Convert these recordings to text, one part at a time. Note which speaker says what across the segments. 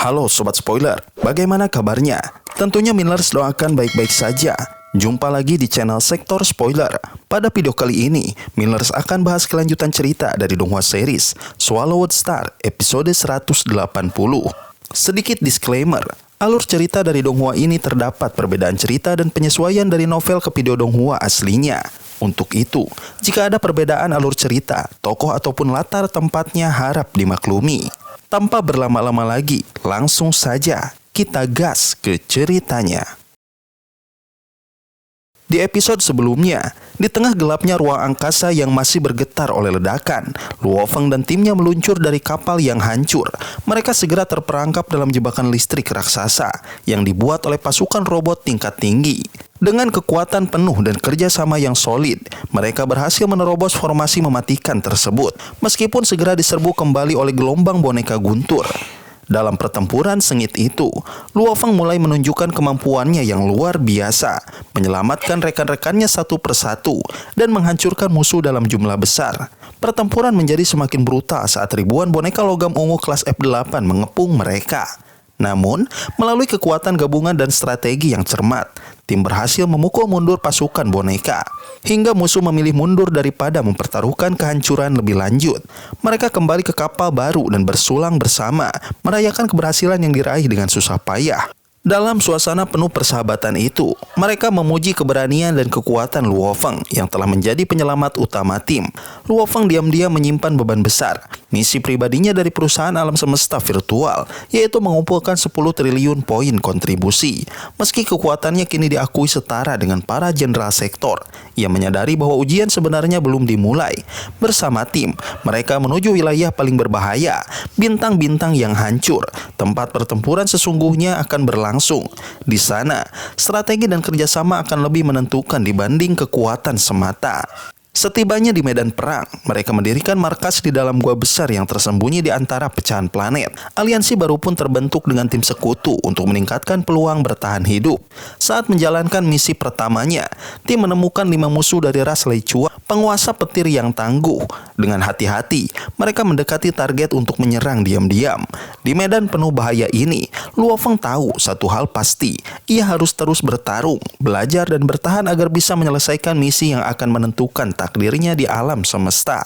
Speaker 1: Halo Sobat Spoiler, bagaimana kabarnya? Tentunya Millers doakan baik-baik saja. Jumpa lagi di channel Sektor Spoiler. Pada video kali ini, Millers akan bahas kelanjutan cerita dari Donghua series Swallowed Star episode 180. Sedikit disclaimer, alur cerita dari Donghua ini terdapat perbedaan cerita dan penyesuaian dari novel ke video Donghua aslinya. Untuk itu, jika ada perbedaan alur cerita, tokoh ataupun latar tempatnya harap dimaklumi. Tanpa berlama-lama lagi, langsung saja kita gas ke ceritanya. Di episode sebelumnya, di tengah gelapnya ruang angkasa yang masih bergetar oleh ledakan, Luo Feng dan timnya meluncur dari kapal yang hancur. Mereka segera terperangkap dalam jebakan listrik raksasa yang dibuat oleh pasukan robot tingkat tinggi. Dengan kekuatan penuh dan kerjasama yang solid, mereka berhasil menerobos formasi mematikan tersebut, meskipun segera diserbu kembali oleh gelombang boneka guntur. Dalam pertempuran sengit itu, Luo Feng mulai menunjukkan kemampuannya yang luar biasa, menyelamatkan rekan-rekannya satu persatu, dan menghancurkan musuh dalam jumlah besar. Pertempuran menjadi semakin brutal saat ribuan boneka logam ungu kelas F8 mengepung mereka. Namun, melalui kekuatan gabungan dan strategi yang cermat, tim berhasil memukul mundur pasukan boneka. Hingga musuh memilih mundur daripada mempertaruhkan kehancuran lebih lanjut. Mereka kembali ke kapal baru dan bersulang bersama, merayakan keberhasilan yang diraih dengan susah payah. Dalam suasana penuh persahabatan itu, mereka memuji keberanian dan kekuatan Luo Feng yang telah menjadi penyelamat utama tim. Luo Feng diam-diam menyimpan beban besar, misi pribadinya dari perusahaan alam semesta virtual, yaitu mengumpulkan 10 triliun poin kontribusi. Meski kekuatannya kini diakui setara dengan para jenderal sektor, ia menyadari bahwa ujian sebenarnya belum dimulai. Bersama tim, mereka menuju wilayah paling berbahaya, bintang-bintang yang hancur. Tempat pertempuran sesungguhnya akan berlangsung. Di sana, strategi dan kerjasama akan lebih menentukan dibanding kekuatan semata. Setibanya di medan perang, mereka mendirikan markas di dalam gua besar yang tersembunyi di antara pecahan planet. Aliansi baru pun terbentuk dengan tim sekutu untuk meningkatkan peluang bertahan hidup. Saat menjalankan misi pertamanya, tim menemukan 5 musuh dari ras Leichua, penguasa petir yang tangguh. Dengan hati-hati, mereka mendekati target untuk menyerang diam-diam. Di medan penuh bahaya ini, Luo Feng tahu satu hal pasti, ia harus terus bertarung, belajar dan bertahan agar bisa menyelesaikan misi yang akan menentukan takdirnya di alam semesta.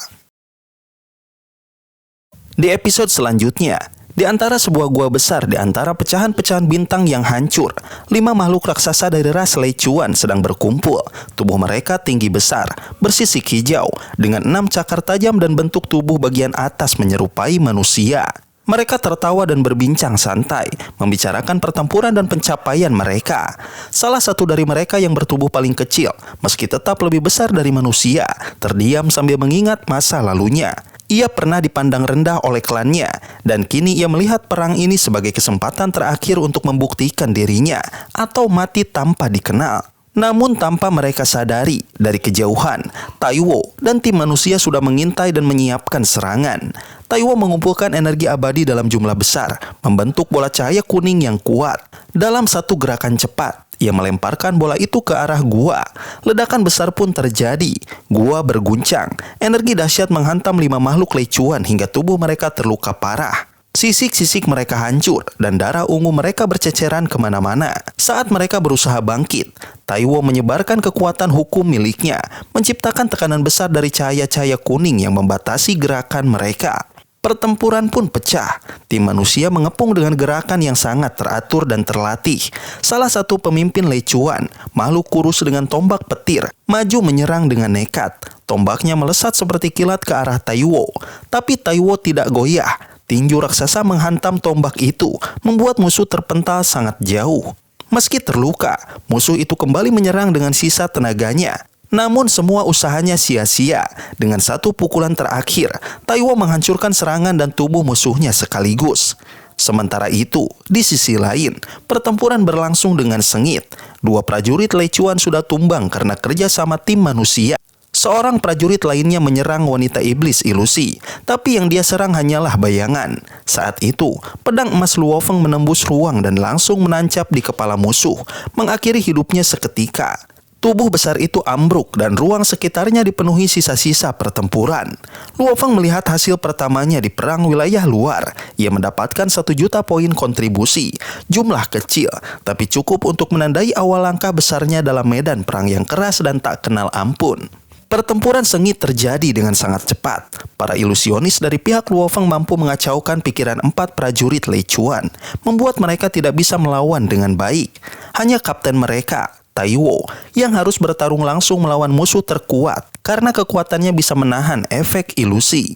Speaker 1: Di episode selanjutnya, di antara sebuah gua besar di antara pecahan-pecahan bintang yang hancur, 5 makhluk raksasa dari ras Leichuan sedang berkumpul. Tubuh mereka tinggi besar, bersisik hijau, dengan 6 cakar tajam dan bentuk tubuh bagian atas menyerupai manusia. Mereka tertawa dan berbincang santai, membicarakan pertempuran dan pencapaian mereka. Salah satu dari mereka yang bertubuh paling kecil, meski tetap lebih besar dari manusia, terdiam sambil mengingat masa lalunya. Ia pernah dipandang rendah oleh klannya, dan kini ia melihat perang ini sebagai kesempatan terakhir untuk membuktikan dirinya, atau mati tanpa dikenal. Namun tanpa mereka sadari, dari kejauhan, Taiwo dan tim manusia sudah mengintai dan menyiapkan serangan. Taiwo mengumpulkan energi abadi dalam jumlah besar, membentuk bola cahaya kuning yang kuat. Dalam satu gerakan cepat, ia melemparkan bola itu ke arah gua. Ledakan besar pun terjadi. Gua berguncang. Energi dahsyat menghantam 5 makhluk Leichuan hingga tubuh mereka terluka parah. Sisik-sisik mereka hancur dan darah ungu mereka berceceran kemana-mana. Saat mereka berusaha bangkit, Taiwo menyebarkan kekuatan hukum miliknya, menciptakan tekanan besar dari cahaya-cahaya kuning yang membatasi gerakan mereka. Pertempuran pun pecah. Tim manusia mengepung dengan gerakan yang sangat teratur dan terlatih. Salah satu pemimpin Leichuan, makhluk kurus dengan tombak petir, maju menyerang dengan nekat. Tombaknya melesat seperti kilat ke arah Taiwo. Tapi Taiwo tidak goyah. Tinju raksasa menghantam tombak itu, membuat musuh terpental sangat jauh. Meski terluka, musuh itu kembali menyerang dengan sisa tenaganya. Namun semua usahanya sia-sia. Dengan satu pukulan terakhir, Taiwo menghancurkan serangan dan tubuh musuhnya sekaligus. Sementara itu, di sisi lain, pertempuran berlangsung dengan sengit. 2 prajurit Leichuan sudah tumbang karena kerjasama tim manusia. Seorang prajurit lainnya menyerang wanita iblis ilusi, tapi yang dia serang hanyalah bayangan. Saat itu, pedang emas Luo Feng menembus ruang dan langsung menancap di kepala musuh, mengakhiri hidupnya seketika. Tubuh besar itu ambruk dan ruang sekitarnya dipenuhi sisa-sisa pertempuran. Luo Feng melihat hasil pertamanya di perang wilayah luar. Ia mendapatkan 1 juta poin kontribusi. Jumlah kecil, tapi cukup untuk menandai awal langkah besarnya dalam medan perang yang keras dan tak kenal ampun. Pertempuran sengit terjadi dengan sangat cepat. Para ilusionis dari pihak Luo Feng mampu mengacaukan pikiran 4 prajurit Lei Chuan, membuat mereka tidak bisa melawan dengan baik. Hanya kapten mereka, Taiwo, yang harus bertarung langsung melawan musuh terkuat karena kekuatannya bisa menahan efek ilusi.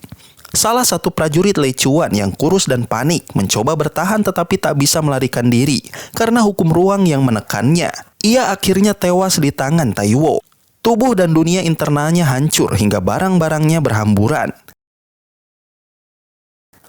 Speaker 1: Salah satu prajurit Lei Chuan yang kurus dan panik mencoba bertahan tetapi tak bisa melarikan diri karena hukum ruang yang menekannya. Ia akhirnya tewas di tangan Taiwo. Tubuh dan dunia internalnya hancur hingga barang-barangnya berhamburan.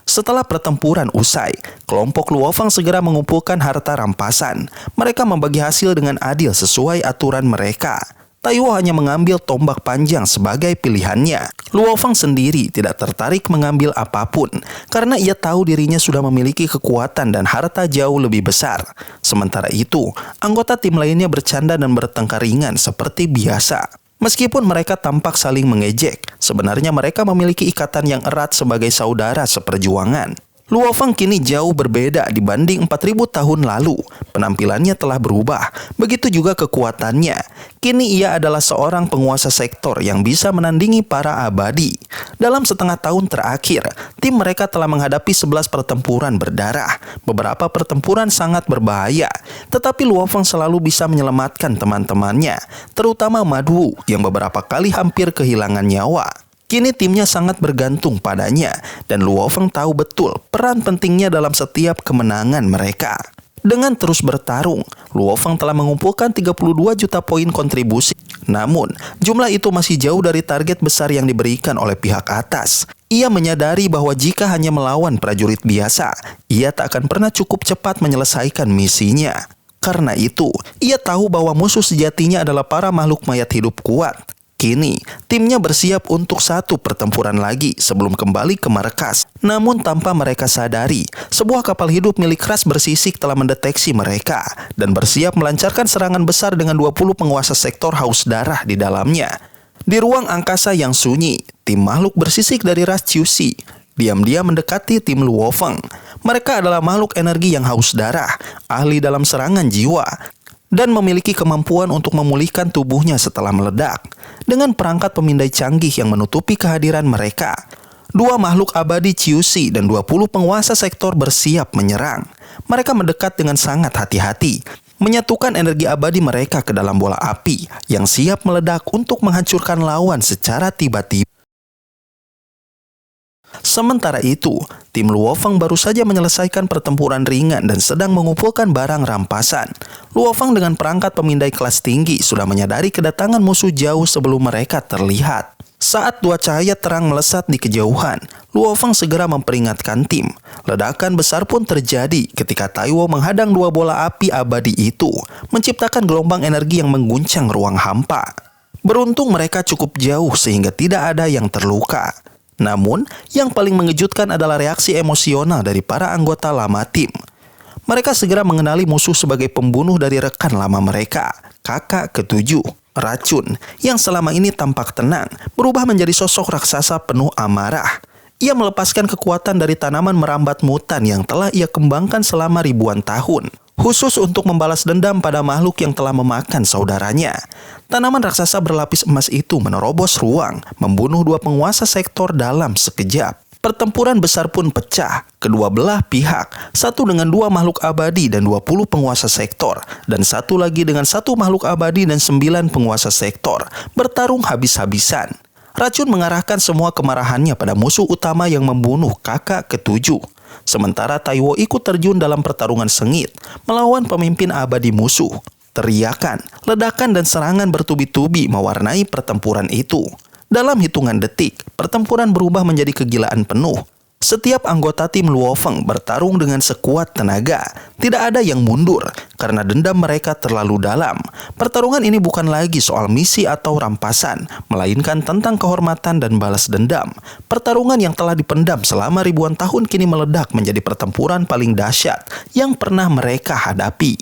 Speaker 1: Setelah pertempuran usai, kelompok Luo Feng segera mengumpulkan harta rampasan. Mereka membagi hasil dengan adil sesuai aturan mereka. Taiwo hanya mengambil tombak panjang sebagai pilihannya. Luo Feng sendiri tidak tertarik mengambil apapun karena ia tahu dirinya sudah memiliki kekuatan dan harta jauh lebih besar. Sementara itu, anggota tim lainnya bercanda dan bertengkar ringan seperti biasa. Meskipun mereka tampak saling mengejek, sebenarnya mereka memiliki ikatan yang erat sebagai saudara seperjuangan. Luo Feng kini jauh berbeda dibanding 4000 tahun lalu. Penampilannya telah berubah, begitu juga kekuatannya. Kini ia adalah seorang penguasa sektor yang bisa menandingi para abadi. Dalam setengah tahun terakhir, tim mereka telah menghadapi 11 pertempuran berdarah. Beberapa pertempuran sangat berbahaya, tetapi Luo Feng selalu bisa menyelamatkan teman-temannya, terutama Madwu yang beberapa kali hampir kehilangan nyawa. Kini timnya sangat bergantung padanya, dan Luo Feng tahu betul peran pentingnya dalam setiap kemenangan mereka. Dengan terus bertarung, Luo Feng telah mengumpulkan 32 juta poin kontribusi. Namun, jumlah itu masih jauh dari target besar yang diberikan oleh pihak atas. Ia menyadari bahwa jika hanya melawan prajurit biasa, ia tak akan pernah cukup cepat menyelesaikan misinya. Karena itu, ia tahu bahwa musuh sejatinya adalah para makhluk mayat hidup kuat. Kini, timnya bersiap untuk 1 pertempuran lagi sebelum kembali ke markas. Namun tanpa mereka sadari, sebuah kapal hidup milik Ras bersisik telah mendeteksi mereka dan bersiap melancarkan serangan besar dengan 20 penguasa sektor haus darah di dalamnya. Di ruang angkasa yang sunyi, tim makhluk bersisik dari Ras Ciusi diam-diam mendekati tim Luo Feng. Mereka adalah makhluk energi yang haus darah, ahli dalam serangan jiwa, dan memiliki kemampuan untuk memulihkan tubuhnya setelah meledak. Dengan perangkat pemindai canggih yang menutupi kehadiran mereka, 2 makhluk abadi Ciusi dan 20 penguasa sektor bersiap menyerang. Mereka mendekat dengan sangat hati-hati, menyatukan energi abadi mereka ke dalam bola api yang siap meledak untuk menghancurkan lawan secara tiba-tiba. Sementara itu, tim Luo Feng baru saja menyelesaikan pertempuran ringan dan sedang mengumpulkan barang rampasan. Luo Feng dengan perangkat pemindai kelas tinggi sudah menyadari kedatangan musuh jauh sebelum mereka terlihat. Saat 2 cahaya terang melesat di kejauhan, Luo Feng segera memperingatkan tim. Ledakan besar pun terjadi ketika Taiwo menghadang 2 bola api abadi itu, menciptakan gelombang energi yang mengguncang ruang hampa. Beruntung mereka cukup jauh sehingga tidak ada yang terluka. Namun, yang paling mengejutkan adalah reaksi emosional dari para anggota lama tim. Mereka segera mengenali musuh sebagai pembunuh dari rekan lama mereka, kakak ketujuh, Racun, yang selama ini tampak tenang, berubah menjadi sosok raksasa penuh amarah. Ia melepaskan kekuatan dari tanaman merambat mutan yang telah ia kembangkan selama ribuan tahun, khusus untuk membalas dendam pada makhluk yang telah memakan saudaranya. Tanaman raksasa berlapis emas itu menerobos ruang, membunuh 2 penguasa sektor dalam sekejap. Pertempuran besar pun pecah, kedua belah pihak, satu dengan 2 makhluk abadi dan 20 penguasa sektor, dan satu lagi dengan 1 makhluk abadi dan 9 penguasa sektor, bertarung habis-habisan. Racun mengarahkan semua kemarahannya pada musuh utama yang membunuh kakak ketujuh. Sementara Taiwo ikut terjun dalam pertarungan sengit, melawan pemimpin abadi musuh. Teriakan, ledakan dan serangan bertubi-tubi mewarnai pertempuran itu. Dalam hitungan detik, pertempuran berubah menjadi kegilaan penuh. Setiap anggota tim Luo Feng bertarung dengan sekuat tenaga. Tidak ada yang mundur karena dendam mereka terlalu dalam. Pertarungan ini bukan lagi soal misi atau rampasan, melainkan tentang kehormatan dan balas dendam. Pertarungan yang telah dipendam selama ribuan tahun kini meledak menjadi pertempuran paling dahsyat yang pernah mereka hadapi.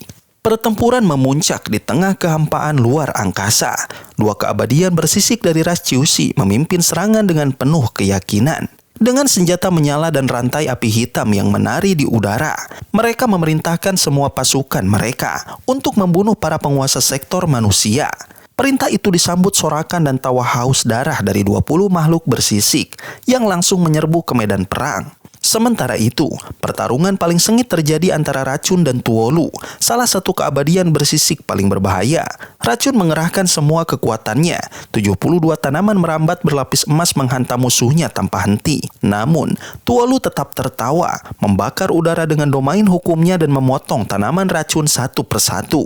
Speaker 1: Pertempuran memuncak di tengah kehampaan luar angkasa. Dua keabadian bersisik dari ras Ciusi memimpin serangan dengan penuh keyakinan. Dengan senjata menyala dan rantai api hitam yang menari di udara, mereka memerintahkan semua pasukan mereka untuk membunuh para penguasa sektor manusia. Perintah itu disambut sorakan dan tawa haus darah dari 20 makhluk bersisik yang langsung menyerbu ke medan perang. Sementara itu, pertarungan paling sengit terjadi antara Racun dan Tuolu, salah satu keabadian bersisik paling berbahaya. Racun mengerahkan semua kekuatannya. 72 tanaman merambat berlapis emas menghantam musuhnya tanpa henti. Namun, Tuolu tetap tertawa, membakar udara dengan domain hukumnya dan memotong tanaman Racun satu persatu.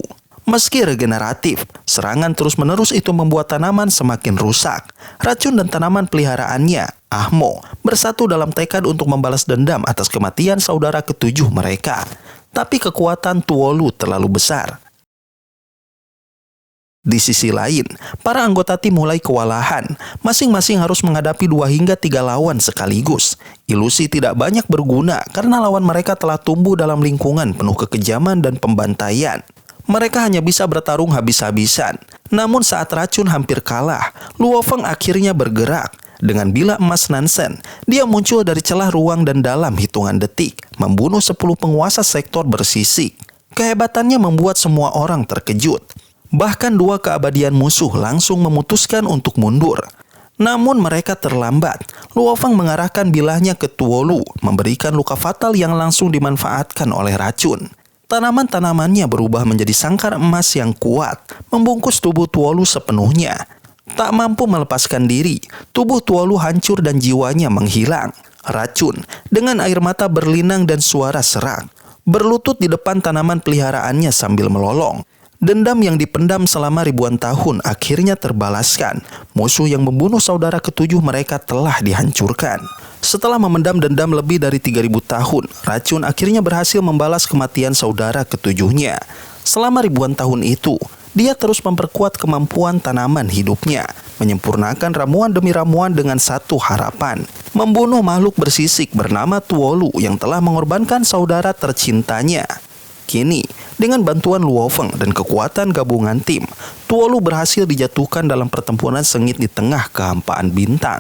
Speaker 1: Meski regeneratif, serangan terus-menerus itu membuat tanaman semakin rusak. Racun dan tanaman peliharaannya, Ahmo, bersatu dalam tekad untuk membalas dendam atas kematian saudara ketujuh mereka. Tapi kekuatan Tuolu terlalu besar. Di sisi lain, para anggota tim mulai kewalahan. Masing-masing harus menghadapi 2 hingga 3 lawan sekaligus. Ilusi tidak banyak berguna karena lawan mereka telah tumbuh dalam lingkungan penuh kekejaman dan pembantaian. Mereka hanya bisa bertarung habis-habisan. Namun saat Racun hampir kalah, Luo Feng akhirnya bergerak. Dengan bila emas Nansen, dia muncul dari celah ruang dan dalam hitungan detik, membunuh 10 penguasa sektor bersisik. Kehebatannya membuat semua orang terkejut. Bahkan 2 keabadian musuh langsung memutuskan untuk mundur. Namun mereka terlambat. Luo Feng mengarahkan bilahnya ke Tuolu, memberikan luka fatal yang langsung dimanfaatkan oleh Racun. Tanaman-tanamannya berubah menjadi sangkar emas yang kuat, membungkus tubuh Tuolu sepenuhnya. Tak mampu melepaskan diri, tubuh Tuolu hancur dan jiwanya menghilang. Racun, dengan air mata berlinang dan suara serak, berlutut di depan tanaman peliharaannya sambil melolong. Dendam yang dipendam selama ribuan tahun akhirnya terbalaskan. Musuh yang membunuh saudara ketujuh mereka telah dihancurkan. Setelah memendam dendam lebih dari 3.000 tahun, Racun akhirnya berhasil membalas kematian saudara ketujuhnya. Selama ribuan tahun itu, dia terus memperkuat kemampuan tanaman hidupnya, menyempurnakan ramuan demi ramuan dengan satu harapan, membunuh makhluk bersisik bernama Tuolu yang telah mengorbankan saudara tercintanya. Kini, dengan bantuan Luo Feng dan kekuatan gabungan tim, Tuolu berhasil dijatuhkan dalam pertempuran sengit di tengah kehampaan bintang.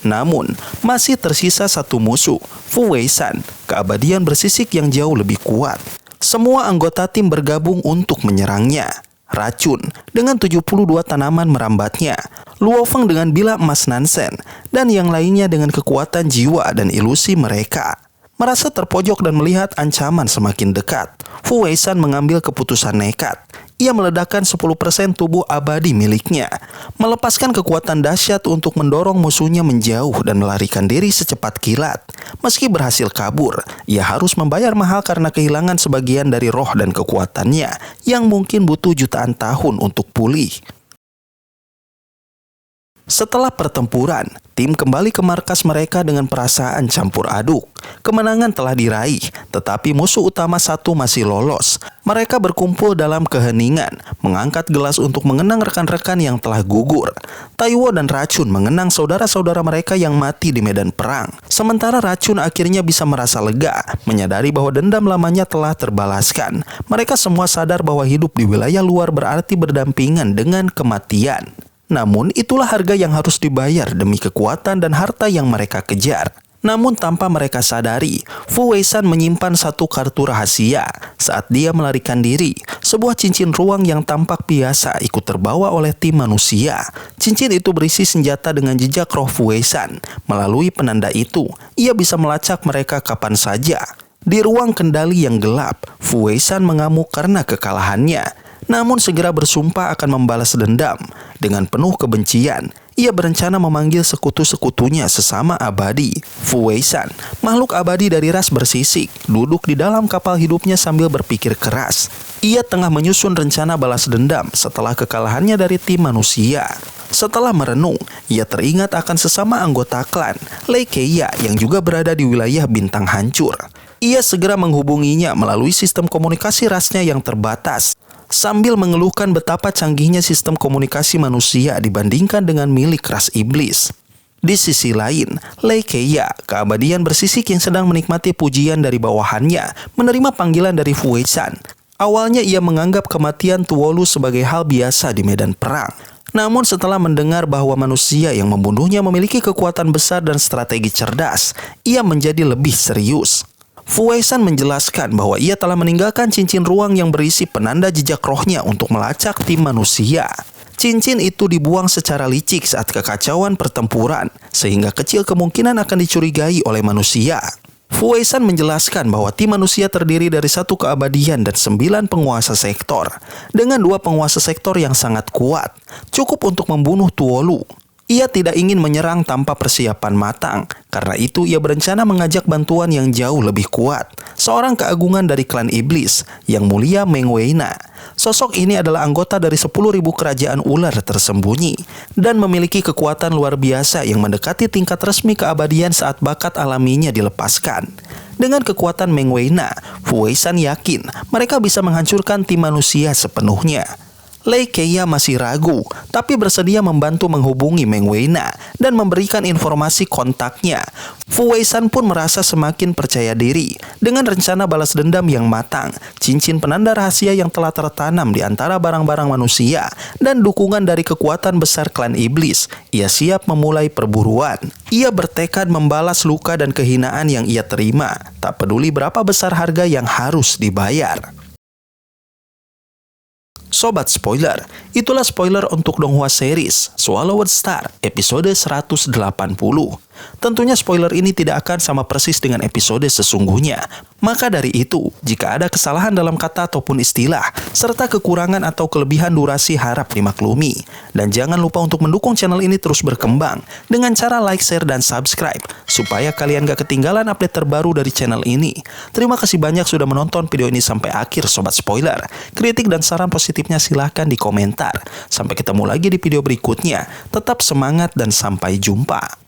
Speaker 1: Namun, masih tersisa satu musuh, Fu Weishan, keabadian bersisik yang jauh lebih kuat. Semua anggota tim bergabung untuk menyerangnya. Racun, dengan 72 tanaman merambatnya. Luo Feng dengan bila emas Nansen, dan yang lainnya dengan kekuatan jiwa dan ilusi mereka. Merasa terpojok dan melihat ancaman semakin dekat, Fu Weishan mengambil keputusan nekat. Ia meledakkan 10% tubuh abadi miliknya, melepaskan kekuatan dahsyat untuk mendorong musuhnya menjauh dan melarikan diri secepat kilat. Meski berhasil kabur, ia harus membayar mahal karena kehilangan sebagian dari roh dan kekuatannya yang mungkin butuh jutaan tahun untuk pulih. Setelah pertempuran, tim kembali ke markas mereka dengan perasaan campur aduk. Kemenangan telah diraih, tetapi musuh utama satu masih lolos. Mereka berkumpul dalam keheningan, mengangkat gelas untuk mengenang rekan-rekan yang telah gugur. Taiwo dan Racun mengenang saudara-saudara mereka yang mati di medan perang. Sementara Racun akhirnya bisa merasa lega, menyadari bahwa dendam lamanya telah terbalaskan. Mereka semua sadar bahwa hidup di wilayah luar berarti berdampingan dengan kematian. Namun itulah harga yang harus dibayar demi kekuatan dan harta yang mereka kejar. Namun tanpa mereka sadari, Fu Weishan menyimpan satu kartu rahasia. Saat dia melarikan diri, sebuah cincin ruang yang tampak biasa ikut terbawa oleh tim manusia. Cincin itu berisi senjata dengan jejak roh Fu Weishan. Melalui penanda itu, ia bisa melacak mereka kapan saja. Di ruang kendali yang gelap, Fu Weishan mengamuk karena kekalahannya. Namun segera bersumpah akan membalas dendam. Dengan penuh kebencian, ia berencana memanggil sekutu-sekutunya sesama abadi. Fu Weishan, makhluk abadi dari ras bersisik, duduk di dalam kapal hidupnya sambil berpikir keras. Ia tengah menyusun rencana balas dendam setelah kekalahannya dari tim manusia. Setelah merenung, ia teringat akan sesama anggota klan, Lei Keiya, yang juga berada di wilayah bintang hancur. Ia segera menghubunginya melalui sistem komunikasi rasnya yang terbatas, sambil mengeluhkan betapa canggihnya sistem komunikasi manusia dibandingkan dengan milik ras iblis. Di sisi lain, Lei Keiya, keabadian bersisik yang sedang menikmati pujian dari bawahannya, menerima panggilan dari Fu Weishan. Awalnya ia menganggap kematian Tuolu sebagai hal biasa di medan perang. Namun setelah mendengar bahwa manusia yang membunuhnya memiliki kekuatan besar dan strategi cerdas, ia menjadi lebih serius. Fu Weishan menjelaskan bahwa ia telah meninggalkan cincin ruang yang berisi penanda jejak rohnya untuk melacak tim manusia. Cincin itu dibuang secara licik saat kekacauan pertempuran, sehingga kecil kemungkinan akan dicurigai oleh manusia. Fu Weishan menjelaskan bahwa tim manusia terdiri dari 1 keabadian dan 9 penguasa sektor, dengan 2 penguasa sektor yang sangat kuat, cukup untuk membunuh Tuolu. Ia tidak ingin menyerang tanpa persiapan matang, karena itu ia berencana mengajak bantuan yang jauh lebih kuat, seorang keagungan dari klan iblis, yang mulia Meng Weina. Sosok ini adalah anggota dari 10.000 kerajaan ular tersembunyi, dan memiliki kekuatan luar biasa yang mendekati tingkat resmi keabadian saat bakat alaminya dilepaskan. Dengan kekuatan Meng Weina, Fu Weishan yakin mereka bisa menghancurkan tim manusia sepenuhnya. Lei Keia masih ragu, tapi bersedia membantu menghubungi Meng Weina dan memberikan informasi kontaknya. Fu Weishan pun merasa semakin percaya diri. Dengan rencana balas dendam yang matang, cincin penanda rahasia yang telah tertanam di antara barang-barang manusia, dan dukungan dari kekuatan besar klan iblis, ia siap memulai perburuan. Ia bertekad membalas luka dan kehinaan yang ia terima, tak peduli berapa besar harga yang harus dibayar. Sobat spoiler, itulah spoiler untuk Donghua series Swallowed Star episode 180. Tentunya spoiler ini tidak akan sama persis dengan episode sesungguhnya. Maka dari itu, jika ada kesalahan dalam kata ataupun istilah, serta kekurangan atau kelebihan durasi harap dimaklumi. Dan jangan lupa untuk mendukung channel ini terus berkembang dengan cara like, share, dan subscribe, supaya kalian gak ketinggalan update terbaru dari channel ini. Terima kasih banyak sudah menonton video ini sampai akhir Sobat Spoiler. Kritik dan saran positifnya silahkan di komentar. Sampai ketemu lagi di video berikutnya. Tetap semangat dan sampai jumpa.